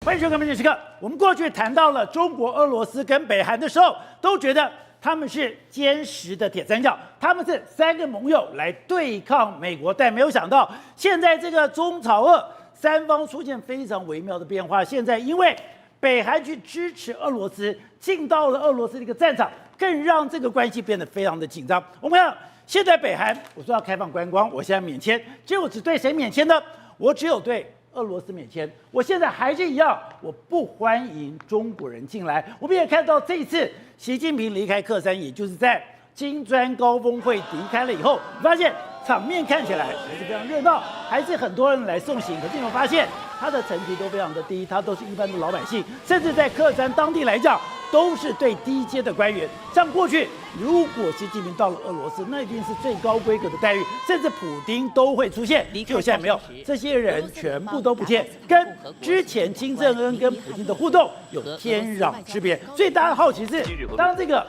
欢迎收看《关键时刻》。我们过去谈到了中国、俄罗斯跟北韩的时候，都觉得他们是坚实的铁三角，他们是三个盟友来对抗美国。但没有想到，现在这个中朝俄三方出现非常微妙的变化。现在因为北韩去支持俄罗斯，进到了俄罗斯的一个战场，更让这个关系变得非常的紧张。我们看，现在北韩我说要开放观光，我现在免签，结果只对谁免签呢？我只有对俄罗斯免签，我现在还是一样，我不欢迎中国人进来。我们也看到这一次习近平离开克山，也就是在金砖高峰会离开了以后，你发现场面看起来还是非常热闹，还是很多人来送行。可是你会发现他的层级都非常的低，他都是一般的老百姓，甚至在克山当地来讲，都是对低阶的官员。像过去，如果习近平到了俄罗斯，那一定是最高规格的待遇，甚至普丁都会出现。结果现在没有，这些人全部都不见，跟之前金正恩跟普丁的互动有天壤之别。所以大家好奇是，当这个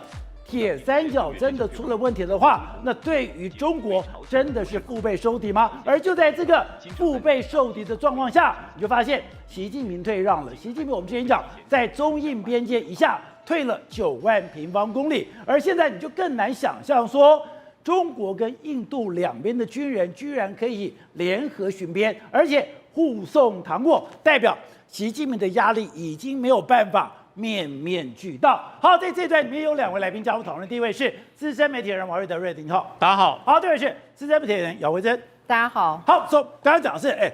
铁三角真的出了问题的话，那对于中国真的是腹背受敌吗？而就在这个腹背受敌的状况下，你就发现习近平退让了。习近平我们之前讲，在中印边界以下退了9万平方公里，而现在你就更难想象说，中国跟印度两边的军人居然可以联合巡边，而且护送糖果，代表习近平的压力已经没有办法面面俱到。好，在这段里面有2位来宾加入讨论，第一位是资深媒体人王瑞德，瑞德你好，大家好。好，第二位是资深媒体人姚维珍，大家好。好，刚刚讲的是，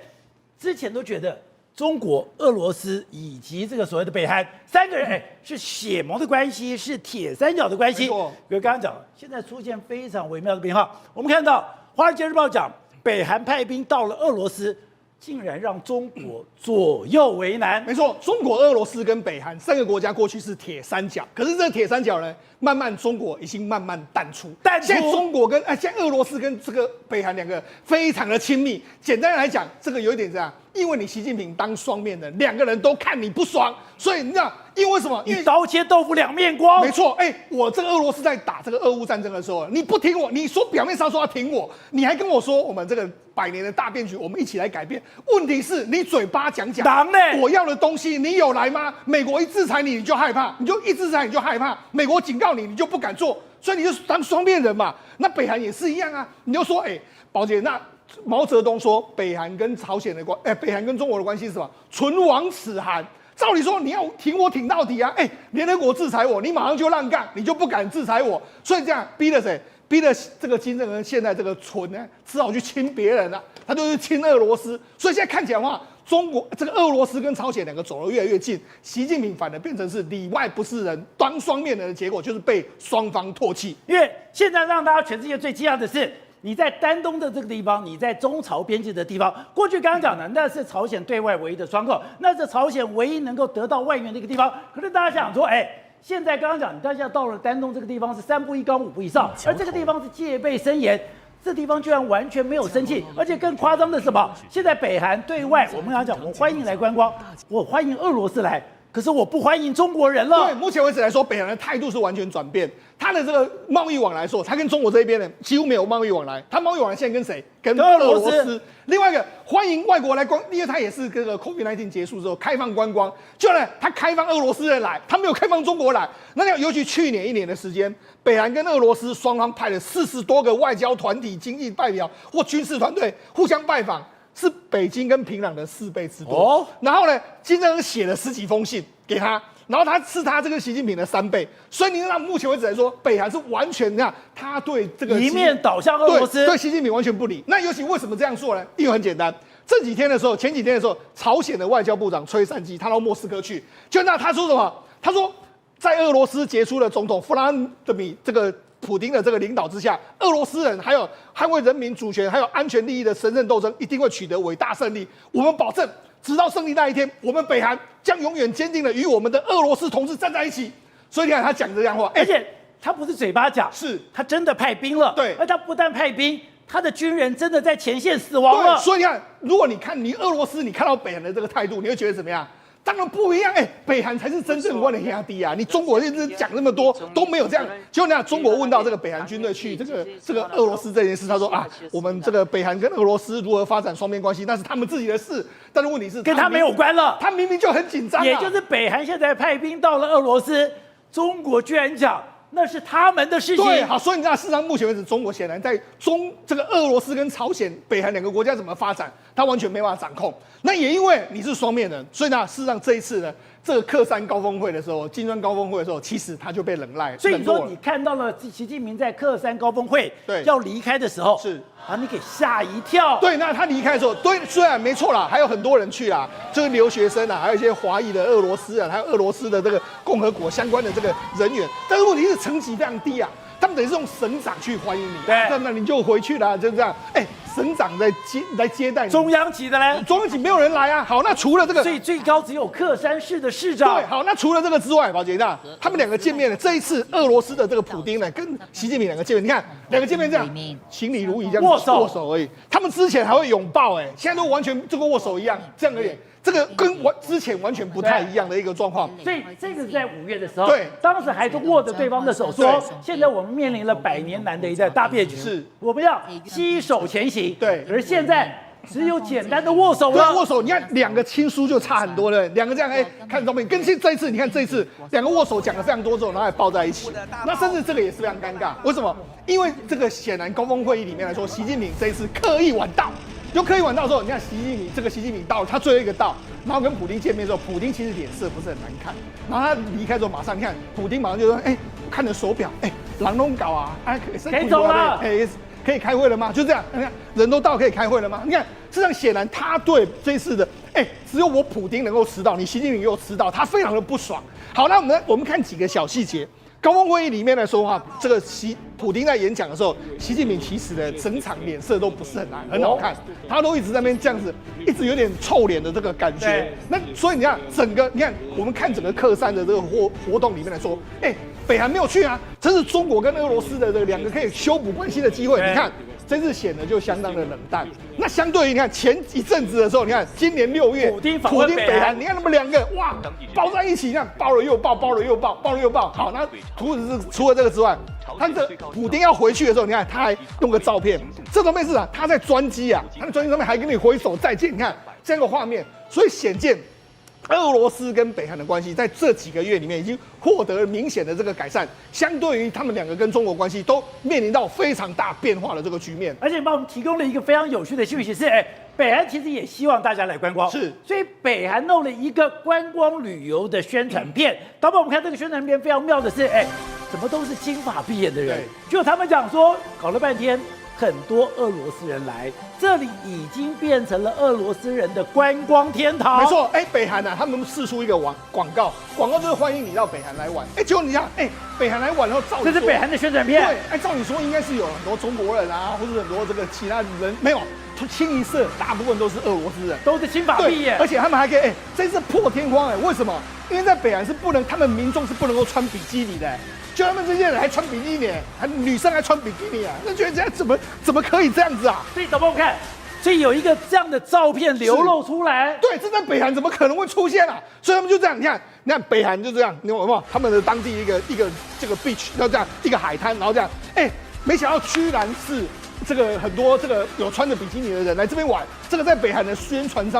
之前都觉得中国、俄罗斯以及这个所谓的北韩三个人，是血盟的关系，是铁三角的关系。比如刚刚讲，现在出现非常微妙的变化。我们看到《华尔街日报》讲，北韩派兵到了俄罗斯，竟然让中国左右为难。没错，中国、俄罗斯跟北韩3个国家过去是铁三角，可是这个铁三角呢，慢慢中国已经慢慢淡出。现在中国跟现在俄罗斯跟这个北韩2个非常的亲密。简单来讲，这个有一点这样，因为你习近平当双面人，2个人都看你不爽，所以你知道，因为什么？因为刀切豆腐两面光。没错，我这个俄罗斯在打这个俄乌战争的时候，你不挺我，你说表面上说要挺我，你还跟我说我们这个100年的大变局，我们一起来改变。问题是你嘴巴讲，我要的东西你有来吗？美国一制裁你，你就害怕，你就一制裁你就害怕，美国警告你，你就不敢做，所以你就当双面人嘛。那北韩也是一样啊，你就说，宝姐，那毛泽东说北韩跟朝鲜的北韩跟中国的关系是什么？唇亡齿寒。照理说你要挺我挺到底啊！联合国制裁我，你马上就让杠，你就不敢制裁我，所以这样逼了谁？逼了这个金正恩现在这个唇呢，只好去亲别人了，他就是亲俄罗斯。所以现在看起来的话，中国这个俄罗斯跟朝鲜2个走得越来越近，习近平反而变成是里外不是人，当双面人的结果就是被双方唾弃。因为现在让大家全世界最惊讶的是，你在丹东的这个地方，你在中朝边界的地方，过去刚刚讲的那是朝鲜对外唯一的窗口，那是朝鲜唯一能够得到外援的一个地方。可是大家想说，现在刚刚讲，大家到了丹东这个地方是3步1岗5步以上，而这个地方是戒备森严，这地方居然完全没有生气，而且更夸张的是什么？现在北韩对外，我们刚刚讲，我欢迎来观光，我欢迎俄罗斯来。可是我不欢迎中国人了。对，目前为止来说，北韩的态度是完全转变。他的这个贸易往来说，他跟中国这一边呢几乎没有贸易往来。他贸易往来现在跟谁？跟俄罗斯。另外一个欢迎外国来观，因为他也是这个 COVID-19 结束之后开放观光，就呢他开放俄罗斯人来，他没有开放中国来。那尤其去年1年的时间，北韩跟俄罗斯双方派了40多个外交团体、经济代表或军事团队互相拜访。是北京跟平壤的4倍之多。然后呢，金正恩写了10几封信给他，然后他是他这个习近平的3倍。所以你让目前为止来说，北韩是完全他对这个一面倒向俄罗斯，对习近平完全不理。那尤其为什么这样做呢？因为很简单，前几天的时候，朝鲜的外交部长崔善基他到莫斯科去，他说什么？他说在俄罗斯杰出的总统弗拉德米这个普丁的这个领导之下，俄罗斯人还有捍卫人民主权还有安全利益的神圣斗争一定会取得伟大胜利。我们保证，直到胜利那一天，我们北韩将永远坚定的与我们的俄罗斯同志站在一起。所以你看他讲这样话，而且他不是嘴巴讲，是他真的派兵了。对，而他不但派兵，他的军人真的在前线死亡了。所以你看，如果你俄罗斯，你看到北韩的这个态度，你会觉得怎么样？当然不一样，北韩才是真正关的压低啊！你中国一直讲那么多都没有这样，结果那中国问到这个北韩军队去这个俄罗斯这件事，他说啊，我们这个北韩跟俄罗斯如何发展双边关系，那是他们自己的事。但是问题是跟他没有关了，他明明就很紧张啊。也就是北韩现在派兵到了俄罗斯，中国居然讲那是他们的事情。对，好，所以你知道，事实上目前为止，中国显然在这个俄罗斯跟朝鲜、北韩两个国家怎么发展，他完全没办法掌控。那也因为你是双面人，所以呢，事实上这一次呢，这个克山高峰会的时候，金砖高峰会的时候，其实他就被冷落。所以说你看到了习近平在克山高峰会要离开的时候，是把你给吓一跳。对，那他离开的时候，对，虽然没错啦，还有很多人去啦，就是留学生啊，还有一些华裔的俄罗斯啊，还有俄罗斯的这个共和国相关的这个人员，但是问题是层级非常低啊。他们等于是用省长去欢迎你，对，那你就回去了，就这样。省长来接待你，中央级的嘞，中央级没有人来啊。好，那除了这个，所以最高只有克山市的市长。对，好，那除了这个之外，宝杰那他们两个见面了。这一次俄罗斯的这个普丁呢，跟习近平两个见面，你看两个见面这样，行礼如仪这样握手而已。他们之前还会拥抱，现在都完全就跟握手一样，这样而已。这个跟之前完全不太一样的一个状况。所以这个是在5月的时候，对，当时还是握着对方的手说，现在我们面临了100年来的一个大变局，是我们要携手前行。对，而现在只有简单的握手了。握手，你看两个亲疏就差很多了，两个这样看照片，跟这一次你看这一次两个握手讲了非常多之后，然后还抱在一起，那甚至这个也是非常尴尬。为什么？因为这个显然高峰会议里面来说，习近平这一次刻意晚到。就刻意晚到之后，你看习近平到了，他最后一个到，然后跟普丁见面之后，普丁其实脸色不是很难看，然后他离开之后，马上你看普丁马上就说，看着手表，狼龙搞啊，可以走了，可以开会了吗？就这样，你看人都到可以开会了吗？你看，事实上显然他对这次的，只有我普丁能够迟到，你习近平又迟到，他非常的不爽。好，那我们看几个小细节。高峰会议里面来说的话，这个普丁在演讲的时候，习近平其实的整场脸色都不是很好看，他都一直在那边这样子，一直有点臭脸的这个感觉。那所以你看我们看整个克山的这个活动里面来说，北韩没有去啊，这是中国跟俄罗斯的这两个可以修补关系的机会。你看。这次显得就相当的冷淡。那相对于你看前一阵子的时候，你看今年6月，普丁北韩，你看他们两个哇抱在一起，你看抱了又抱，抱了又抱，抱了又抱。好，那除了这个之外，他的普丁要回去的时候，你看他还用个照片，这照片是啊，他在专机啊，他的专机上面还跟你挥手再见，你看这样的画面，所以显见。俄罗斯跟北韩的关系在这几个月里面已经获得明显的这个改善，相对于他们两个跟中国关系都面临到非常大变化的这个局面。而且帮我们提供了一个非常有趣的讯息是，北韩其实也希望大家来观光，是，所以北韩弄了一个观光旅游的宣传片。当然我们看这个宣传片非常妙的是，怎么都是金发碧眼的人，就他们讲说搞了半天。很多俄罗斯人来这里，已经变成了俄罗斯人的观光天堂。没错，北韩啊，他们释出一个广告就是欢迎你到北韩来玩。结果你看，北韩来玩然后照理说这是北韩的宣传片。对，照理说应该是有很多中国人啊，或者很多这个其他人，没有，清一色大部分都是俄罗斯人，都是金发碧眼，而且他们还可以，这次破天荒为什么？因为在北韩是不能，他们民众是不能够穿比基尼的。就他们这些人还穿比基尼，女生还穿比基尼啊，那觉得这样怎么可以这样子啊？所以导播我看，所以有一个这样的照片流露出来，对，这在北韩怎么可能会出现啊？所以他们就这样，你看北韩就这样，你有没有？他们的当地一个这个 beach， 要这样一个海滩，然后这样，没想到居然是这个很多这个有穿着比基尼的人来这边玩，这个在北韩的宣传片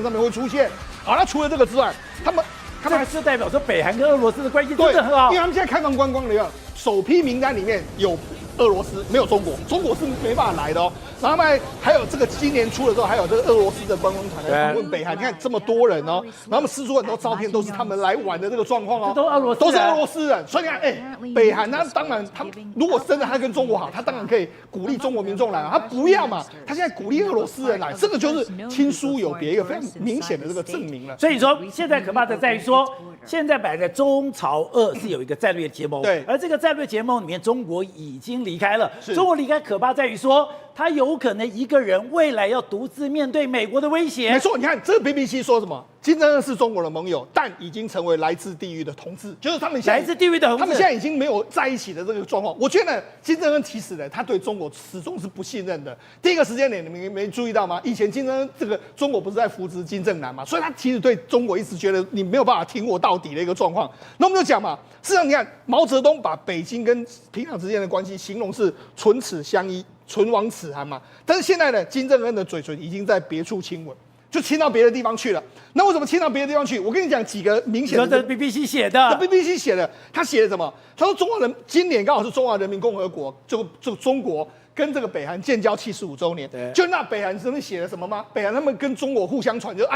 上面会出现。好，那除了这个之外，他们是代表说北韩跟俄罗斯的关系真的很好，因为他们现在开放观光的首批名单里面有俄罗斯，没有中国，中国是没办法来的哦。然后他们还有这个今年初的时候，还有这个俄罗斯的观光团来访问北韩，你看这么多人哦，然后他们释出很多照片，都是他们来玩的这个状况哦，都是俄罗斯人，所以你看，北韩他当然他如果真的他跟中国好，他当然可以鼓励中国民众来，他不要嘛，他现在鼓励俄罗斯人来，这个就是亲疏有别一个非常明显的这个证明了。所以说现在可怕的在于说，现在摆在中朝俄是有一个战略结盟，对，而这个战略结盟里面，中国已经离开了。中国离开可怕在于说，他有可能一个人未来要独自面对美国的威胁。没错，你看这个 BBC 说什么？金正恩是中国的盟友，但已经成为来自地狱的同志，就是他们现在来自地狱的同志，他们现在已经没有在一起的这个状况。我觉得金正恩其实呢，他对中国始终是不信任的。第一个时间点，你们没注意到吗？以前金正恩这个中国不是在扶植金正男嘛，所以他其实对中国一直觉得你没有办法挺我到底的一个状况。那我们就讲嘛，事实上你看毛泽东把北京跟平壤之间的关系形容是唇齿相依、唇亡齿寒嘛，但是现在呢，金正恩的嘴唇已经在别处亲吻。就亲到别的地方去了。那为什么亲到别的地方去？我跟你讲几个明显的。这是 BBC 写的。BBC 写的，他写的什么？他说今年刚好是中华人民共和国就中国跟这个北韩建交75周年。就那北韩上面写了什么吗？北韩他们跟中国互相传，就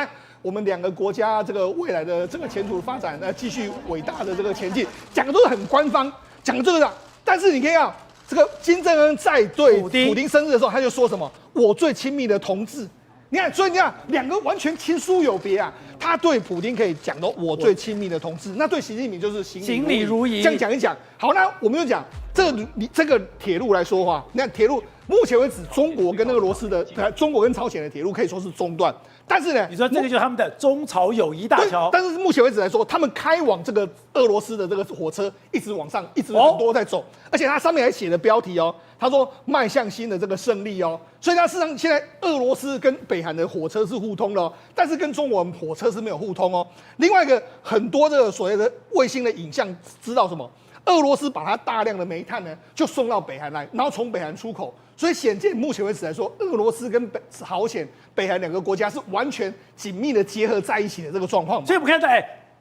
我们两个国家这个未来的这个前途发展，继续伟大的这个前进，讲的都是很官方，讲的这个的。但是你可以看这个金正恩在对普丁生日的时候，他就说什么？我最亲密的同志。你看，所以你看，两个完全亲疏有别啊。他对普丁可以讲到我最亲密的同志，那对习近平就是行礼如仪。这样讲一讲，好，那我们就讲这个铁路来说话。你看铁路，目前为止，中国跟俄罗斯的，中国跟朝鲜的铁路可以说是中断。但是呢，你说这个就是他们的中朝友谊大桥。但是目前为止来说，他们开往这个俄罗斯的这个火车一直往上，一直很多在走，而且它上面还写了标题哦，他说迈向新的这个胜利哦。所以它事实上现在俄罗斯跟北韩的火车是互通的哦，但是跟中国火车是没有互通哦。另外一个很多这个所谓的卫星的影像知道什么？俄罗斯把它大量的煤炭呢就送到北韩来，然后从北韩出口。所以显见，目前为止来说，俄罗斯跟朝鲜、北韩两个国家是完全紧密的结合在一起的这个状况。所以我们看到，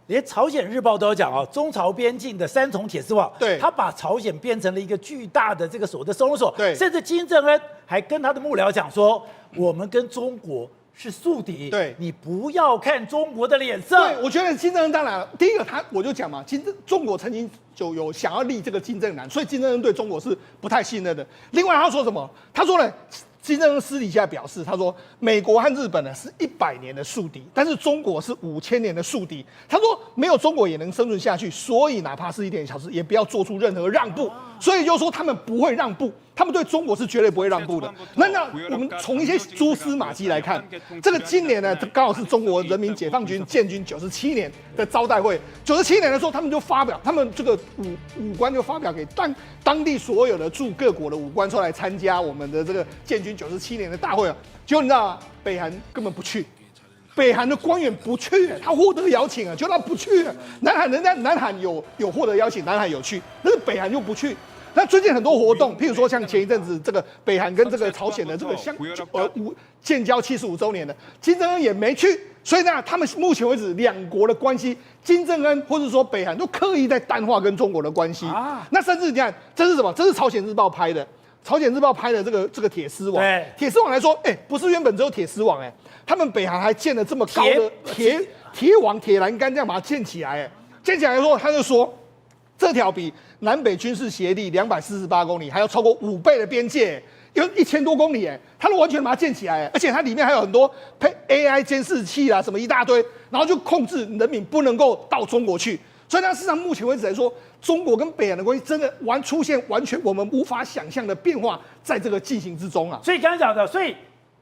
连朝鲜日报都有讲哦，中朝边境的3重铁丝网，对，他把朝鲜变成了一个巨大的这个所谓的收容所，对，甚至金正恩还跟他的幕僚讲说，我们跟中国是宿敌，对，你不要看中国的脸色。对，我觉得金正恩当然，第一个我就讲嘛，中国曾经就有想要立这个金正男，所以金正恩对中国是不太信任的。另外他说什么？他说呢，金正恩私底下表示，他说美国和日本呢是100年的宿敌，但是中国是5000年的宿敌。他说没有中国也能生存下去，所以哪怕是1点小事，也不要做出任何让步。所以就说他们不会让步，他们对中国是绝对不会让步的。那我们从一些蛛丝马迹来看，这个今年呢，刚好是中国人民解放军建军97年的招待会。97年的时候，他们就发表，他们这个武官就发表给当地所有的驻各国的武官说来参加我们的这个建军97年的大会啊。结果你知道吗？北韩根本不去。北韩的官员不去，他获得邀请啊，就他不去。人家南韩有获得邀请，南韩有去，但是北韩就不去。那最近很多活动，譬如说像前一阵子这个北韩跟这个朝鲜的这个建交75周年的，金正恩也没去。所以呢，他们目前为止两国的关系，金正恩或者说北韩都刻意在淡化跟中国的关系。那甚至你看，这是什么？这是朝鲜日报拍的。朝鲜日报拍的这个铁丝网，铁丝网来说，不是原本只有铁丝网，他们北韩还建了这么高的铁网、铁栏杆，这样把它建起来，建起来的时候，他就说，这条比南北军事协定248公里还要超过5倍的边界，有1000多公里，他都完全把它建起来，而且它里面还有很多AI 监视器啦，什么一大堆，然后就控制人民不能够到中国去。所以呢，事实上目前为止来说，中国跟北韩的关系真的出现完全我们无法想象的变化，在这个进行之中啊。所以刚才讲的，所以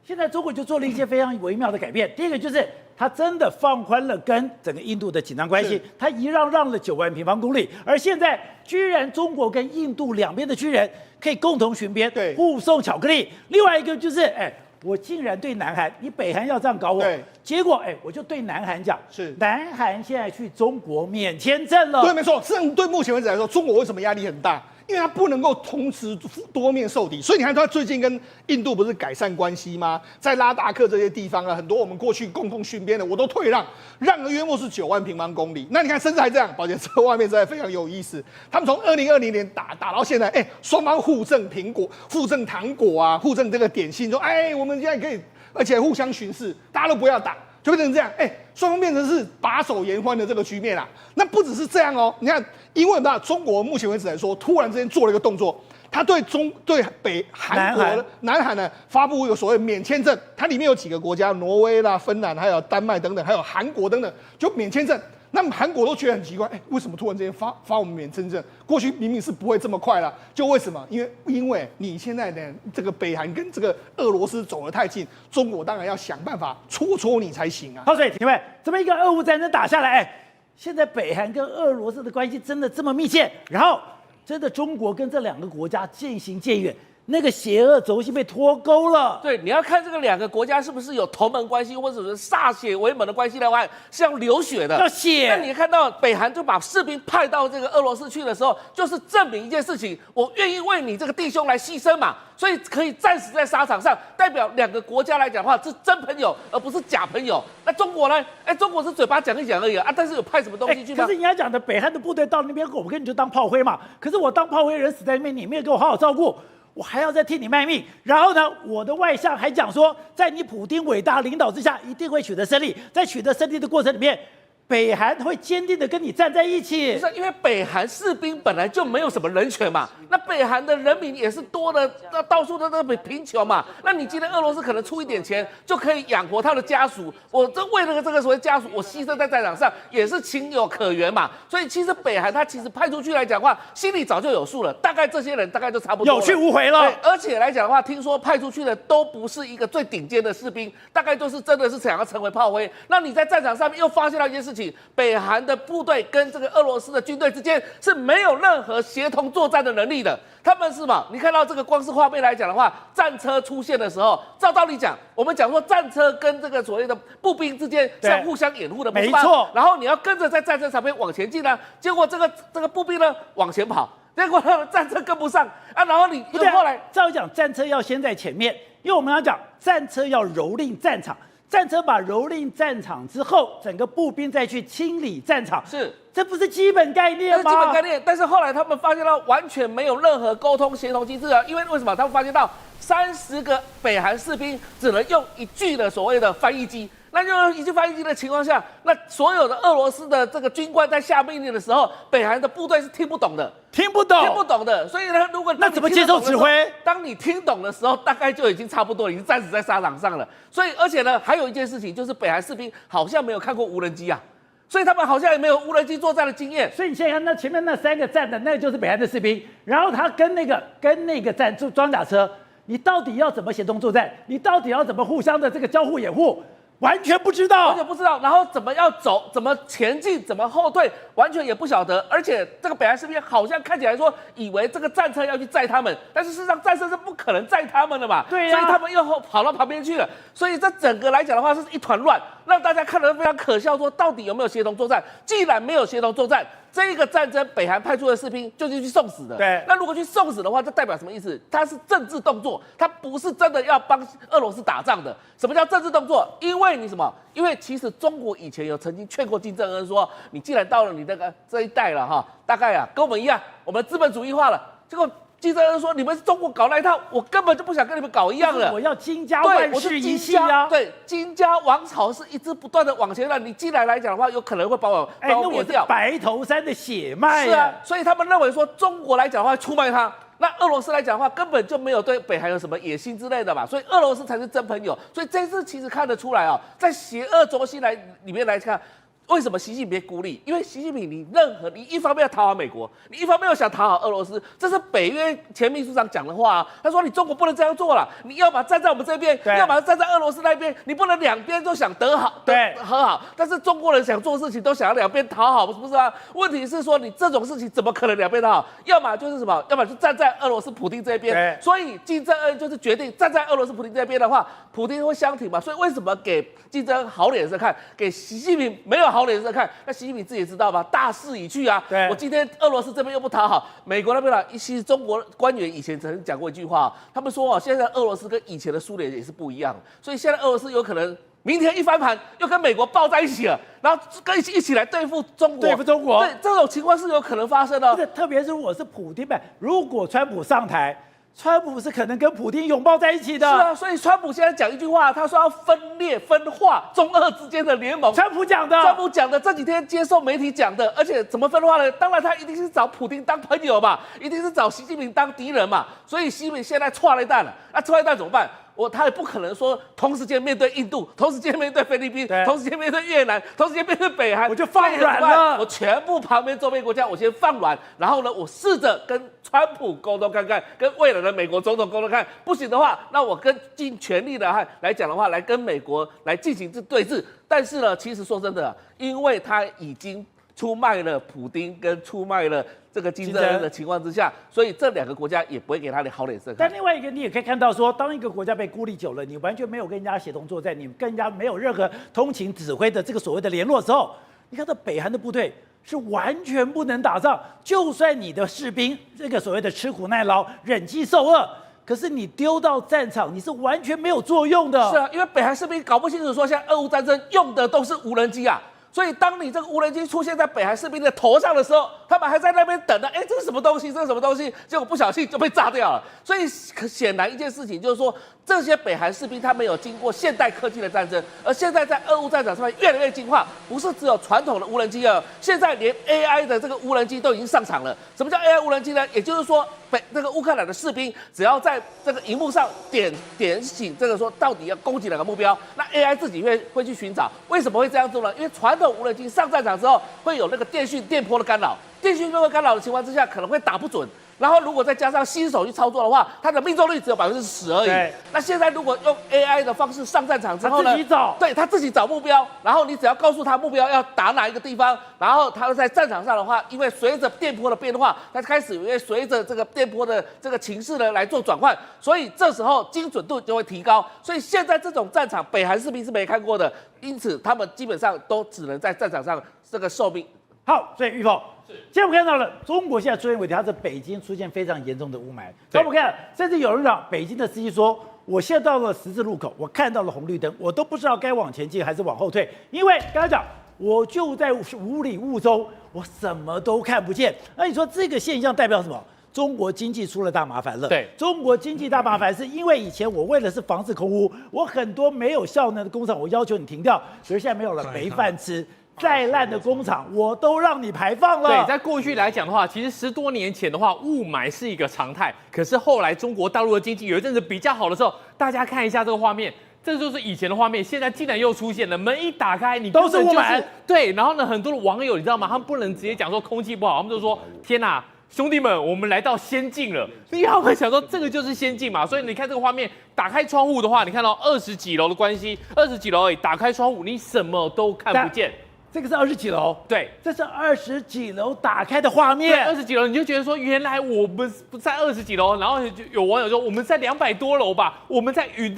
现在中国就做了一些非常微妙的改变。第一个就是它真的放宽了跟整个印度的紧张关系，它一让了9万平方公里，而现在居然中国跟印度两边的军人可以共同巡边，对，互送巧克力。另外一个就是，我竟然对南韩，你北韩要这样搞我，结果我就对南韩讲，是南韩现在去中国免签证了。对，没错。实际上对目前为止来说，中国为什么压力很大？因为它不能够同时多面受敌，所以你看它最近跟印度不是改善关系吗？在拉达克这些地方啊，很多我们过去共同巡边的，我都退让了约莫是9万平方公里。那你看，甚至还这样，宝姐，这个外面真的非常有意思。他们从2020年打到现在，双方互赠苹果、互赠糖果啊，互赠这个点心，说我们现在可以，而且互相巡视，大家都不要打。就变成这样，双方变成是把手言欢的这个局面啦。那不只是这样哦，你看，因为中国目前为止来说，突然之间做了一个动作，他对北韩国、南韩呢发布有所谓免签证，它里面有几个国家，挪威啦、芬兰、还有丹麦等等，还有韩国等等，就免签证。那么韩国都觉得很奇怪，为什么突然之间发我们免签证？过去明明是不会这么快啦，就为什么？因为你现在呢，这个北韩跟这个俄罗斯走得太近，中国当然要想办法戳你才行啊。好，所以请问，这么一个俄乌战争打下来，现在北韩跟俄罗斯的关系真的这么密切？然后，真的中国跟这两个国家渐行渐远。那个邪恶轴心被脱钩了。对，你要看这个两个国家是不是有同盟关系，或者是歃血为盟的关系的话，是要流血的，要血。那你看到北韩就把士兵派到这个俄罗斯去的时候，就是证明一件事情，我愿意为你这个弟兄来牺牲嘛，所以可以战死在沙场上，代表两个国家来讲的话是真朋友，而不是假朋友。那中国呢？中国是嘴巴讲一讲而已啊，但是有派什么东西去吗？可是你要讲的北韩的部队到那边，我跟你就当炮灰嘛。可是我当炮灰，人死在那边，你没有给我好好照顾。我还要再替你卖命，然后呢，我的外相还讲说，在你普丁伟大领导之下，一定会取得胜利。在取得胜利的过程里面，北韩会坚定的跟你站在一起。不是因为北韩士兵本来就没有什么人权嘛，那北韩的人民也是多的，到处都贫穷嘛。那你今天俄罗斯可能出一点钱就可以养活他的家属，我这为了这个所谓家属，我牺牲在战场上也是情有可原嘛。所以其实北韩他其实派出去来讲的话，心里早就有数了，大概这些人大概就差不多有去无回了。而且来讲的话，听说派出去的都不是一个最顶尖的士兵，大概就是真的是想要成为炮灰。那你在战场上面又发现到一件事情，北韩的部队跟这个俄罗斯的军队之间是没有任何协同作战的能力的。他们是嘛？你看到这个光是画面来讲的话，战车出现的时候，照道理讲，我们讲说战车跟这个所谓的步兵之间是要互相掩护的，没错。然后你要跟着在战车上面往前进啊，结果这个步兵呢往前跑，结果他的战车跟不上啊，然后你后来照讲战车要先在前面，因为我们要讲战车要蹂躏战场。战车把蹂躏战场之后，整个步兵再去清理战场，这不是基本概念吗？基本概念，但是后来他们发现到完全没有任何沟通协同机制啊，因为什么？他们发现到30个北韩士兵只能用1具的所谓的翻译机。那就1具翻译机的情况下，那所有的俄罗斯的这个军官在下命令的时候，北韩的部队是听不懂的，听不懂的。所以呢，如果那怎么接受指挥？当你听懂的时候，大概就已经差不多，已经战死在沙场上了。所以，而且呢，还有一件事情就是北韩士兵好像没有看过无人机啊，所以他们好像也没有无人机作战的经验。所以你现在看那前面那3个站的，那个就是北韩的士兵，然后他跟那个站装甲车，你到底要怎么协同作战？你到底要怎么互相的这个交互掩护？完全不知道，然后怎么要走，怎么前进，怎么后退，完全也不晓得。而且这个北韩士兵好像看起来说，以为这个战车要去载他们，但是事实上战车是不可能载他们的嘛。对呀，所以他们又跑到旁边去了。所以这整个来讲的话，是一团乱，让大家看得非常可笑。说到底有没有协同作战？既然没有协同作战，这个战争北韩派出的士兵就是去送死的。对，那如果去送死的话，这代表什么意思？它是政治动作，它不是真的要帮俄罗斯打仗的。什么叫政治动作？因为你什么？因为其实中国以前有曾经劝过金正恩说，你既然到了你这一代了哈，大概跟我们一样，我们资本主义化了。结果金正恩说，你们是中国搞那一套，我根本就不想跟你们搞一样的。我要金家万世一系啊！对，金家王朝是一直不断的往前的。你既然来讲的话，有可能会把我灭掉。白头山的血脉。是啊，所以他们认为说，中国来讲的话出卖他。那俄罗斯来讲的话，根本就没有对北韩有什么野心之类的嘛，所以俄罗斯才是真朋友。所以这次其实看得出来啊，在邪恶轴心里面来看，为什么习近平孤立？因为习近平你一方面要讨好美国，你一方面又想讨好俄罗斯，这是北约前秘书长讲的话啊。他说你中国不能这样做了，你要么站在我们这边，要么站在俄罗斯那边，你不能两边都想和好。但是中国人想做事情都想要两边讨好，不是吗？问题是说你这种事情怎么可能两边讨好？要么就是什么，要么就站在俄罗斯普丁这边。所以金正恩就是决定站在俄罗斯普丁这边的话，普丁会相挺嘛。所以为什么给金正恩好脸色看，给习近平没有好脸色看？那习近平自己也知道吧，大势已去啊。我今天俄罗斯这边又不讨好，美国那边呢，其实中国官员以前曾经讲过一句话，他们说现在俄罗斯跟以前的苏联也是不一样，所以现在俄罗斯有可能明天一翻盘，又跟美国抱在一起了，然后一起来对付中国。对，这种情况是有可能发生的。特别是如果是普丁如果川普上台，川普是可能跟普丁拥抱在一起的。是啊，所以川普现在讲一句话，他说要分裂分化中俄之间的联盟。川普讲的，川普讲的，这几天接受媒体讲的，而且怎么分化呢？当然他一定是找普丁当朋友嘛，一定是找习近平当敌人嘛。所以习近平现在错了一蛋了，那错了一蛋怎么办？他也不可能说同时间面对印度，同时间面对菲律宾，同时间面对越南，同时间面对北韩，我就放软了。我全部旁边周边国家我先放软，然后呢，我试着跟川普沟通看看，跟未来的美国总统沟通看，不行的话，那我跟尽全力的来讲的话，来跟美国来进行对峙。但是呢，其实说真的，因为他已经出卖了普丁跟出卖了这个金正恩的情况之下，所以这两个国家也不会给他的好脸色看。但另外一个，你也可以看到说，当一个国家被孤立久了，你完全没有跟人家协同作战，你跟人家没有任何通勤指挥的这个所谓的联络的时候，你看到北韩的部队是完全不能打仗，就算你的士兵这个所谓的吃苦耐劳、忍饥受饿，可是你丢到战场，你是完全没有作用的。是啊，因为北韩士兵搞不清楚说，现在俄乌战争用的都是无人机啊。所以，当你这个无人机出现在北韩士兵的头上的时候，他们还在那边等呢。哎，这是什么东西？这是什么东西？结果不小心就被炸掉了。所以，显然一件事情就是说，这些北韩士兵他们有经过现代科技的战争，而现在在俄乌战场上面越来越进化，不是只有传统的无人机了，现在连 AI 的这个无人机都已经上场了。什么叫 AI 无人机呢？也就是说，这个乌克兰的士兵只要在这个荧幕上点醒这个说到底要攻击哪个目标，那 AI 自己会去寻找。为什么会这样做呢？因为传统无人机上战场之后会有那个电波的干扰，电讯波干扰的情况之下可能会打不准。然后如果再加上新手去操作的话，它的命中率只有10%而已。那现在如果用 AI 的方式上战场之后呢，他自己找，对他自己找目标，然后你只要告诉他目标要打哪一个地方，然后他在战场上的话，因为随着电波的变化，他开始因为随着这个电波的这个情势呢来做转换，所以这时候精准度就会提高。所以现在这种战场，北韩士兵是没看过的，因此他们基本上都只能在战场上这个受命。好，所以玉凤。现在我们看到了，中国现在出现问题，它是北京出现非常严重的雾霾。我们看，甚至有人讲，北京的司机说，我现在到了十字路口，我看到了红绿灯，我都不知道该往前进还是往后退，因为刚才讲，我就在雾里雾中，我什么都看不见。那你说这个现象代表什么？中国经济出了大麻烦了。对，中国经济大麻烦是因为以前我为的是防止空污，我很多没有效能的工厂，我要求你停掉，可是现在没有了，没饭吃。再烂的工厂，我都让你排放了。对，在过去来讲的话，其实10多年前的话，雾霾是一个常态。可是后来中国大陆的经济有一阵子比较好的时候，大家看一下这个画面，这就是以前的画面，现在竟然又出现了。门一打开，你都是雾霾。对，然后呢，很多的网友你知道吗？他们不能直接讲说空气不好，他们就说天哪。兄弟们，我们来到仙境了。因为他们想说这个就是仙境嘛，所以你看这个画面，打开窗户的话，你看到20几楼的关系，20几楼而已，打开窗户你什么都看不见。这个是20几楼，对，这是20几楼打开的画面。20几楼，你就觉得说，原来我们不在20几楼，然后就有网友说我们在200多楼吧，我们在云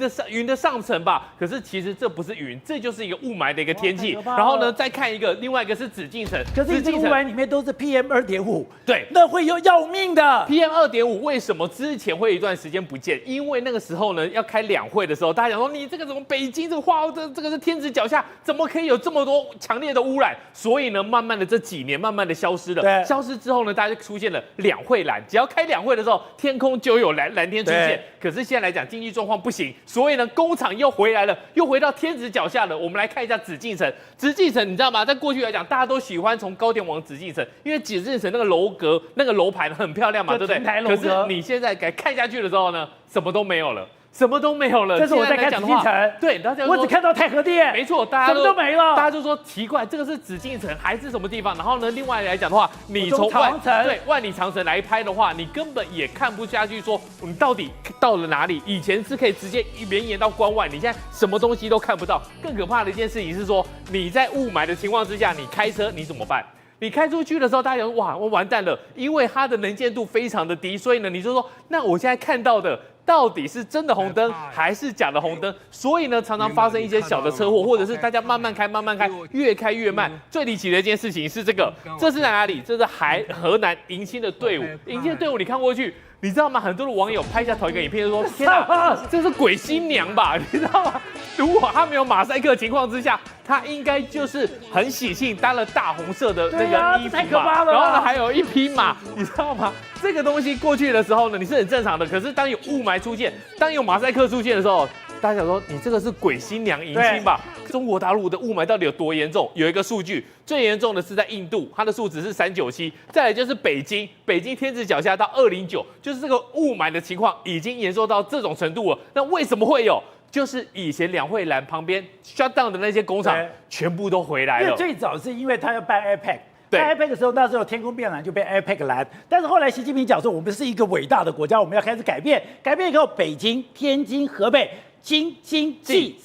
的上层吧。可是其实这不是云，这就是一个雾霾的一个天气。然后呢，再看另外一个是紫禁城，可是这个雾霾里面都是 PM2.5，对，那会要命的。PM2.5为什么之前会有一段时间不见？因为那个时候呢，要开两会的时候，大家讲说你这个怎么北京这个这个是天子脚下，怎么可以有这么多强烈的污染？所以呢，慢慢的这几年慢慢的消失了。对，消失之后呢，大家就出现了两会蓝。只要开两会的时候，天空就有蓝天出现。可是现在来讲，经济状况不行，所以呢，工厂又回来了，又回到天子脚下了。我们来看一下紫禁城。紫禁城你知道吗？在过去来讲，大家都喜欢从高点往紫禁城，因为紫禁城那个楼阁、那个楼盘很漂亮嘛，对不对？可是你现在看下去的时候呢，什么都没有了。什么都没有了。这是我在看紫禁城，对，我只看到太和殿，没错，大家什么都没了。大家就说奇怪，这个是紫禁城还是什么地方？然后呢，另外来讲的话，你从万里长城来拍的话，你根本也看不下去，说你到底到了哪里？以前是可以直接绵延到关外，你现在什么东西都看不到。更可怕的一件事情是说，你在雾霾的情况之下，你开车你怎么办？你开出去的时候，大家讲哇，我完蛋了，因为它的能见度非常的低，所以呢，你就说，那我现在看到的到底是真的红灯还是假的红灯？所以呢，常常发生一些小的车祸，或者是大家慢慢开，越开越慢。最离奇的一件事情是这个，这是在哪里？这是河南迎新的队伍，迎新的队伍你看过去。你知道吗？很多的网友拍下同一个影片，就说：“天哪，这是鬼新娘吧？”你知道吗？如果他没有马赛克的情况之下，他应该就是很喜庆，搭了大红色的那个衣服嘛。然后呢，还有一匹马，你知道吗？这个东西过去的时候呢，你是很正常的。可是当有雾霾出现，当有马赛克出现的时候，大家想说你这个是鬼新娘迎亲吧？中国大陆的雾霾到底有多严重？有一个数据，最严重的是在印度，它的数值是397，再来就是北京，北京天子脚下到209，就是这个雾霾的情况已经严重到这种程度了。那为什么会有？就是以前两会栏旁边 shut down 的那些工厂全部都回来了。因为最早是因为他要办 APEC。对 APEC 的时候，那时候天空变蓝就被 APEC 蓝，但是后来习近平讲说，我们是一个伟大的国家，我们要开始改变。改变以后，北京、天津、河北、京冀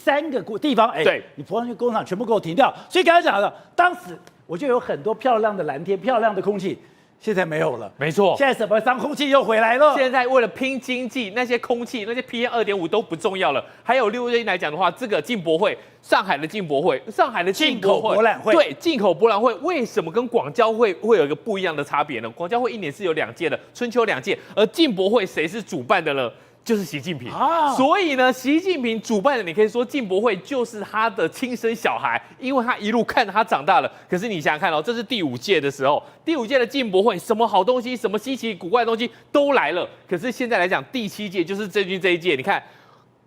3个地方，对，你葡萄酒工厂全部给我停掉。所以刚才讲的，当时我就有很多漂亮的蓝天、漂亮的空气，现在没有了。没错，现在什么脏空气又回来了？现在为了拼经济，那些空气、那些 PM2.5都不重要了。还有6月来讲的话，这个进博会。上海的进博会，上海的进口博览会，对，进口博览会为什么跟广交会会有一个不一样的差别呢？广交会1年是有2届的，春秋2届，而进博会谁是主办的呢？就是习近平啊，所以呢，习近平主办的，你可以说进博会就是他的亲生小孩，因为他一路看着他长大了。可是你想想看哦，这是第5届的时候，第5届的进博会，什么好东西、什么稀奇古怪的东西都来了。可是现在来讲，第7届就是最近这一届，你看。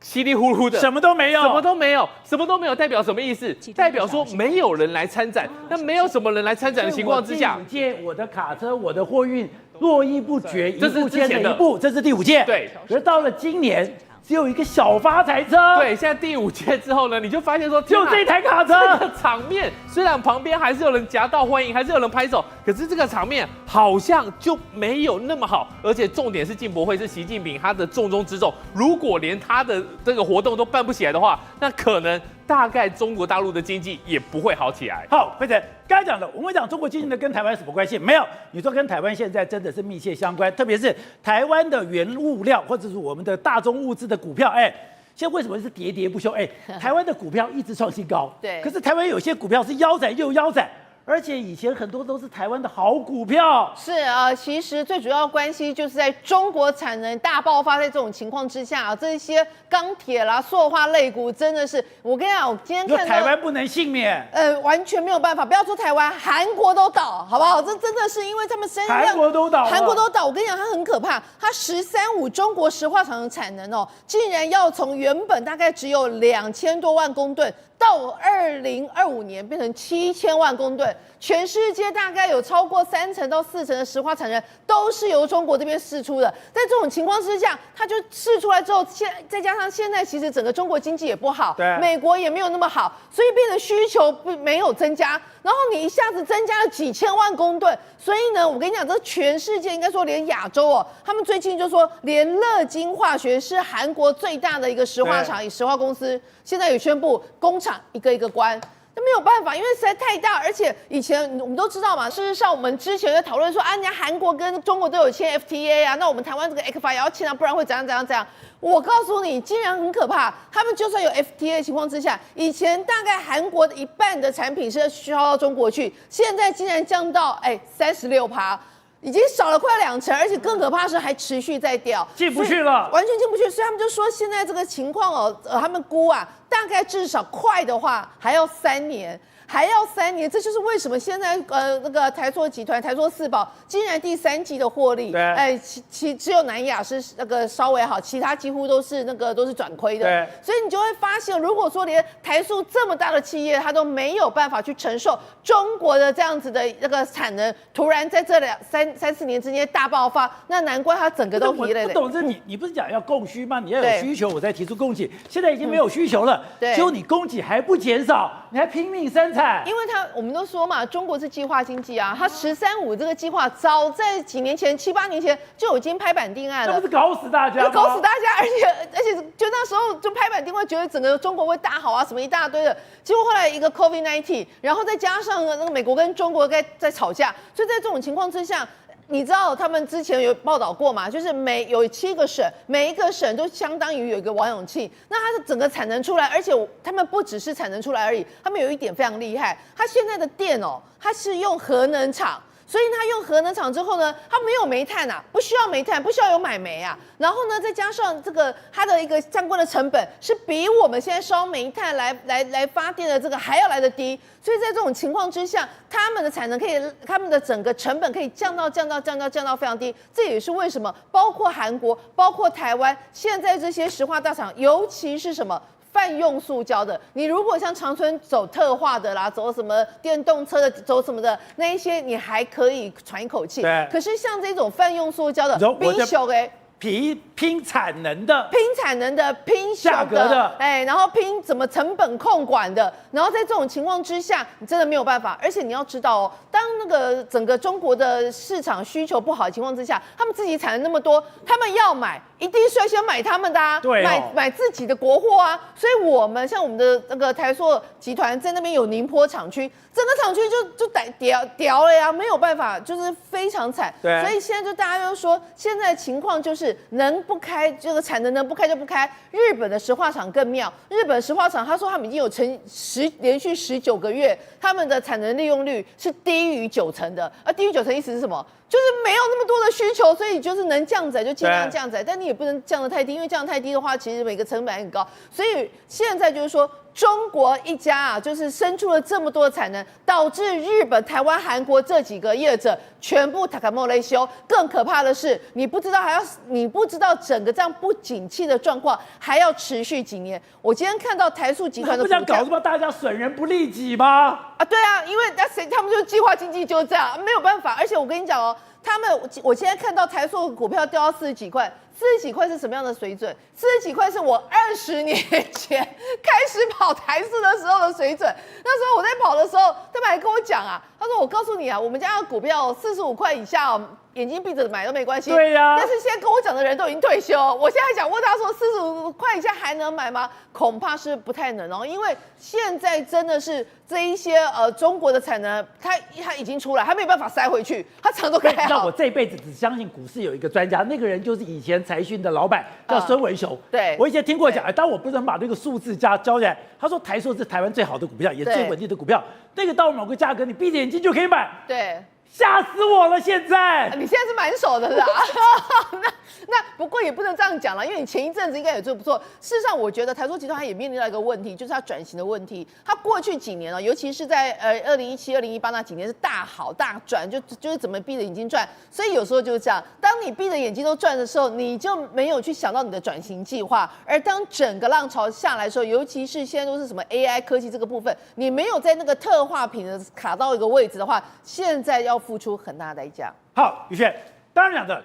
稀里糊涂的，什么都没有，什么都没有，什么都没有，代表什么意思？代表说没有人来参展。那没有什么人来参展的情况之下，第5届我的卡车、我的货运络绎不绝，这是之前的一步，这是第5届。对，而到了今年。只有一个小发财车。对，现在第5届之后呢，你就发现说，就这一台卡车，这个场面虽然旁边还是有人夹道欢迎，还是有人拍手，可是这个场面好像就没有那么好。而且重点是进博会是习近平他的重中之重，如果连他的这个活动都办不起来的话，那可能大概中国大陆的经济也不会好起来。好，飞晨刚才讲的，我们讲中国经济呢跟台湾什么关系？没有，你说跟台湾现在真的是密切相关，特别是台湾的原物料或者是我们的大宗物资的股票，现在为什么是喋喋不休？台湾的股票一直创新高，对，可是台湾有些股票是腰斩又腰斩。而且以前很多都是台湾的好股票，是啊，其实最主要的关系就是在中国产能大爆发，在这种情况之下这些钢铁啦、塑化类股真的是，我跟你讲，我今天看到台湾不能幸免，完全没有办法，不要说台湾，韩国都倒，好不好？这真的是因为他们身量，韩国都倒，我跟你讲，它很可怕，它“13.5”中国石化厂的产能竟然要从原本大概只有2000多万公吨。到2025年变成7000万公吨，全世界大概有超过3成到4成的石化产能都是由中国这边释出的。在这种情况之下，它就释出来之后，再加上现在其实整个中国经济也不好，美国也没有那么好，所以变得需求没有增加。然后你一下子增加了几千万公吨，所以呢，我跟你讲，这全世界应该说连亚洲他们最近就说，连乐金化学是韩国最大的一个石化厂，石化公司现在也宣布工厂一个一个关。那没有办法，因为实在太大，而且以前我们都知道嘛。事实上，我们之前在讨论说，人家韩国跟中国都有签 FTA 啊，那我们台湾这个 ECFA 也要签啊，不然会怎样怎样怎样。我告诉你，竟然很可怕。他们就算有 FTA 的情况之下，以前大概韩国的1半的产品是需要到中国去，现在竟然降到36%。已经少了快2成，而且更可怕的是还持续在掉，进不去了，完全进不去。所以他们就说现在这个情况他们估大概至少快的话还要3年。这就是为什么现在那个台塑集团、台塑四宝竟然第3季的获利，只有南亚是那个稍微好，其他几乎都是转亏的。所以你就会发现，如果说连台塑这么大的企业，它都没有办法去承受中国的这样子的那个产能，突然在这3、4年之间大爆发，那难怪它整个都疲累了。不懂，你不是讲要供需吗？你要有需求，我才提出供给。现在已经没有需求了，结果你供给还不减少，你还拼命生产。因为我们都说嘛，中国是计划经济啊，它13.5这个计划早在几年前、7、8年前就已经拍板定案了，那不是搞死大家吗？搞死大家，而且就那时候就拍板定会觉得整个中国会大好啊，什么一大堆的，结果后来一个 COVID-19， 然后再加上那个美国跟中国在吵架，所以在这种情况之下。你知道他们之前有报道过吗？就是有7个省，每一个省都相当于有一个王永庆，那它的整个产能出来，而且他们不只是产能出来而已，他们有一点非常厉害，它现在的电它是用核能厂。所以他用核能厂之后呢，他没有煤炭啊，不需要煤炭，不需要有买煤啊。然后呢，再加上这个它的一个相关的成本是比我们现在烧煤炭来发电的这个还要来得低。所以在这种情况之下，他们的产能可以，他们的整个成本可以降到非常低。这也是为什么包括韩国、包括台湾，现在这些石化大厂，尤其是什么？泛用塑胶的，你如果像长春走特化的啦，走什么电动车的，走什么的那一些，你还可以喘一口气。对。可是像这种泛用塑胶的，冰小拼产能的，拼价格的，然后拼怎么成本控管的，然后在这种情况之下，你真的没有办法。而且你要知道哦，当那个整个中国的市场需求不好的情况之下，他们自己产了那么多，他们要买，一定是要先买他们的啊，对哦，买自己的国货啊。所以我们像我们的那个台塑集团在那边有宁波厂区，整个厂区就掉了呀，没有办法，就是非常惨。对，所以现在就大家都说，现在情况就是能不开这个产能能不开就不开。日本的石化厂更妙，日本石化厂他说他们已经有连续19个月，他们的产能利用率是低于90%的。低于90%意思是什么？就是没有那么多的需求，所以就是能降载就尽量降载，但你也不能降得太低，因为降得太低的话，其实每个成本很高。所以现在就是说，中国一家啊，就是生出了这么多的产能，导致日本、台湾、韩国这几个业者全部塔卡莫雷修。更可怕的是，你不知道整个这样不景气的状况还要持续几年。我今天看到台塑集团的股价，不想搞什么大家损人不利己吗？对啊，因为他们就是计划经济就是这样，没有办法。而且我跟你讲哦，我现在看到台塑股票掉到40几块，40几块是什么样的水准？40几块是我20年前开始跑台塑的时候的水准。那时候我在跑的时候，他们还跟我讲啊，他说我告诉你啊，我们家的股票45块以下哦，眼睛闭着买都没关系。对呀。但是现在跟我讲的人都已经退休，我现在想问他说45块以下还能买吗？恐怕是不太能哦，因为现在真的是这一些中国的产能，它已经出来，它没有办法塞回去，它厂都开好。那我这辈子只相信股市有一个专家，那个人就是以前财讯的老板，叫孙文雄。对，我以前听过讲，当我不能把这个数字交起来，他说台塑是台湾最好的股票，也最稳定的股票，那个到某个价格，你闭着眼睛就可以买。对。吓死我了！现在你现在是满手的啦，那不过也不能这样讲了，因为你前一阵子应该也做不错。事实上，我觉得台塑集团它也面临到一个问题，就是它转型的问题。它过去几年尤其是在2017、2018那几年是大好大赚，就是怎么闭着眼睛赚。所以有时候就是这样，当你闭着眼睛都赚的时候，你就没有去想到你的转型计划。而当整个浪潮下来的时候，尤其是现在都是什么 AI 科技这个部分，你没有在那个特化品的卡到一个位置的话，现在要付出很大的代价。好，宇轩，当然讲的，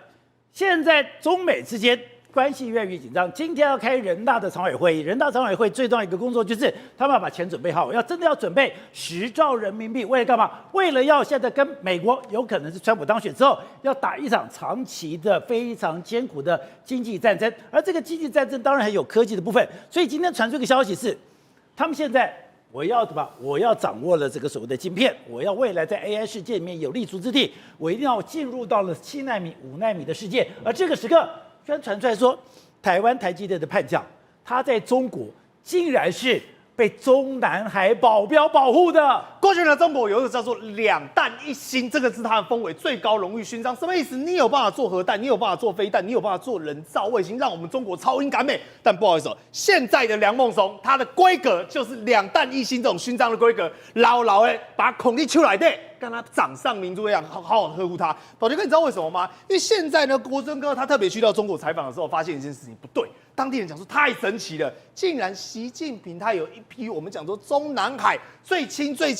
现在中美之间关系越来越紧张。今天要开人大的常委会议，人大常委会最重要一个工作就是他们要把钱准备好，真的要准备10兆人民币，为了干嘛？为了要现在跟美国有可能是川普当选之后，要打一场长期的非常艰苦的经济战争。而这个经济战争当然还有科技的部分，所以今天传出一个消息是，他们现在。我要掌握了这个所谓的晶片，我要未来在 AI 世界里面有立足之地，我一定要进入到了7奈米、5奈米的世界。而这个时刻，居然传出来说，台湾台积电的叛将，他在中国竟然是被中南海保镖保护的。过去呢，中国有一个叫做2弹1星，这个是他的封为最高荣誉勋章。什么意思？你有办法做核弹，你有办法做飞弹，你有办法做人造卫星，让我们中国超英赶美。但不好意思，现在的梁孟松，他的规格就是2弹1星这种勋章的规格，牢牢的把孔立出来的。跟他掌上明珠一样，好好呵护他。宝杰哥，你知道为什么吗？因为现在呢，国珍哥他特别去到中国采访的时候，发现一件事情不对。当地人讲说太神奇了，竟然习近平他有一批我们讲说中南海最轻、最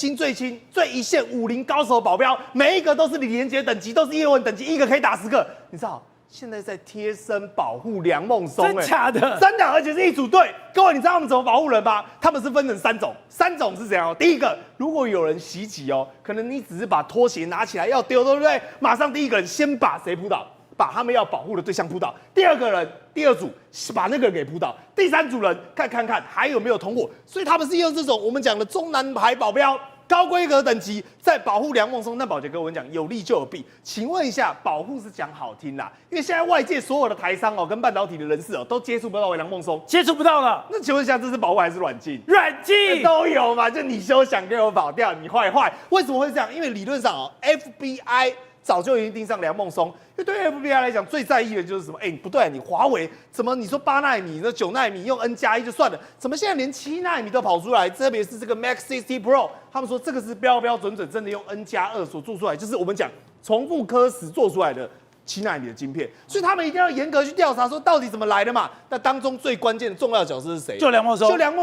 一线武林高手保镖，每一个都是李连杰等级，都是叶问等级，一个可以打10个。你知道？现在在贴身保护梁孟松，真假的？真的，而且是一组队。各位，你知道他们怎么保护人吗？他们是分成3种，3种是怎样？第一个，如果有人袭击可能你只是把拖鞋拿起来要丢，对不对？马上第一个人先把谁扑倒，把他们要保护的对象扑倒。第2组把那个人给扑倒。第3组人看看还有没有同伙。所以他们是用这种我们讲的中南海保镖。高规格等级在保护梁孟松。那宝杰哥，我跟你讲，有利就有弊。请问一下，保护是讲好听啦，因为现在外界所有的台商跟半导体的人士都接触不到梁孟松，接触不到了。那请问一下，这是保护还是软禁？软禁都有嘛？就你休想给我跑掉，你坏。为什么会这样？因为理论上FBI 早就已经盯上梁孟松，因为对 FBI 来讲最在意的就是什么？不对，你华为怎么你说8奈米、那9奈米用 N+1就算了，怎么现在连7奈米都跑出来？特别是这个 Max 60 Pro， 他们说这个是标准，真的用 N+2所做出来，就是我们讲重复科时做出来的7奈米的晶片，所以他们一定要严格去调查，说到底怎么来的嘛？那当中最关键的重要角色是谁？就梁孟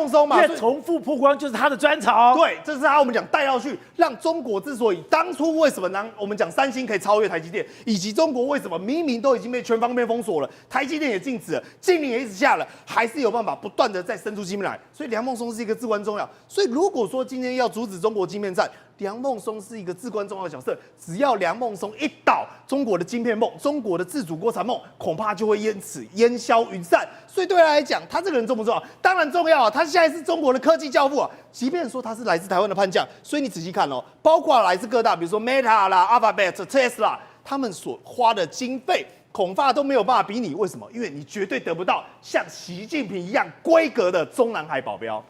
松嘛。因为重复曝光就是他的专长。对，这是我们讲带到去，让中国之所以当初为什么我们讲三星可以超越台积电，以及中国为什么明明都已经被全方面封锁了，台积电也禁止了，禁令也一直下了，还是有办法不断的再生出晶片来。所以梁孟松是一个至关重要。所以如果说今天要阻止中国晶片战，梁孟松是一个至关重要的角色。只要梁孟松一倒，中国的晶片梦、中国的自主国产梦，恐怕就会因此烟消云散。所以对他来讲，他这个人重不重要？当然重要啊！他现在是中国的科技教父啊。即便说他是来自台湾的叛将，所以你仔细看包括来自各大，比如说 Meta 啦、Alphabet、Tesla， 他们所花的经费，恐怕都没有办法比你。为什么？因为你绝对得不到像习近平一样规格的中南海保镖。